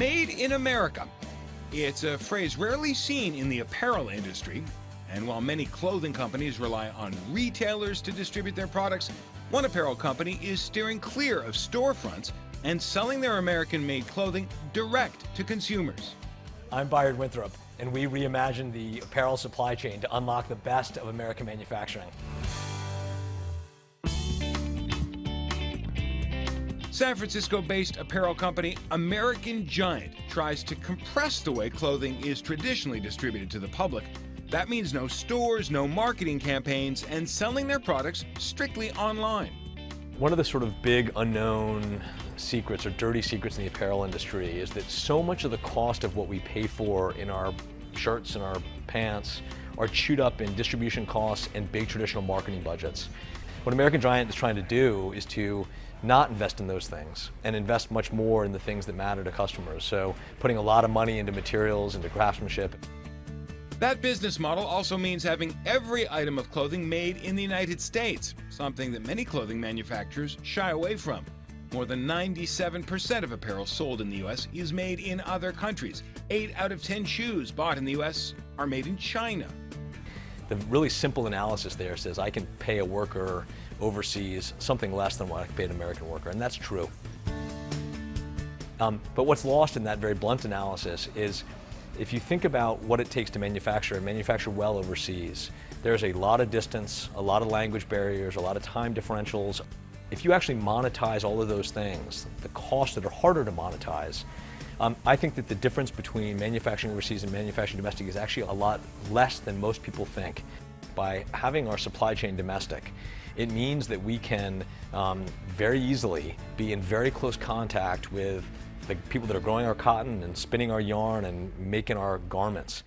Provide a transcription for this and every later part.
Made in America. It's a phrase rarely seen in the apparel industry. And while many clothing companies rely on retailers to distribute their products, one apparel company is steering clear of storefronts and selling their American-made clothing direct to consumers. I'm Bayard Winthrop, and we reimagined the apparel supply chain to unlock the best of American manufacturing. San Francisco-based apparel company American Giant tries to compress the way clothing is traditionally distributed to the public. That means no stores, no marketing campaigns, and selling their products strictly online. One of the sort of big unknown secrets or dirty secrets in the apparel industry is that so much of the cost of what we pay for in our shirts and our pants are chewed up in distribution costs and big traditional marketing budgets. What American Giant is trying to do is to not invest in those things and invest much more in the things that matter to customers. So putting a lot of money into materials, into craftsmanship. That business model also means having every item of clothing made in the United States, something that many clothing manufacturers shy away from. More than 97% of apparel sold in the U.S. is made in other countries. 8 out of 10 shoes bought in the U.S. are made in China. The really simple analysis there says I can pay a worker overseas something less than what I can pay an American worker, and that's true. But what's lost in that very blunt analysis is if you think about what it takes to manufacture and manufacture well overseas, there's a lot of distance, a lot of language barriers, a lot of time differentials. If you actually monetize all of those things, the costs that are harder to monetize, I think that the difference between manufacturing overseas and manufacturing domestic is actually a lot less than most people think. By having our supply chain domestic, it means that we can very easily be in very close contact with the people that are growing our cotton and spinning our yarn and making our garments.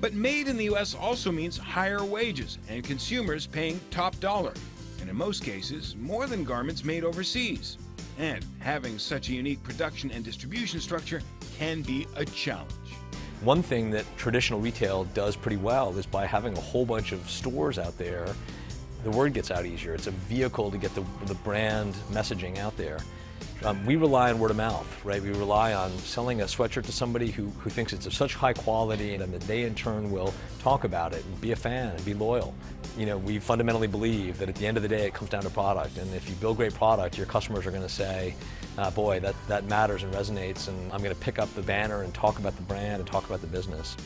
But made in the U.S. also means higher wages and consumers paying top dollar, and in most cases, more than garments made overseas. And having such a unique production and distribution structure can be a challenge. One thing that traditional retail does pretty well is by having a whole bunch of stores out there, the word gets out easier. It's a vehicle to get the brand messaging out there. We rely on word of mouth, right? We rely on selling a sweatshirt to somebody who thinks it's of such high quality, and that they in turn will talk about it and be a fan and be loyal. You know, we fundamentally believe that at the end of the day it comes down to product, and if you build great product, your customers are going to say, boy, that matters and resonates, and I'm going to pick up the banner and talk about the brand and talk about the business.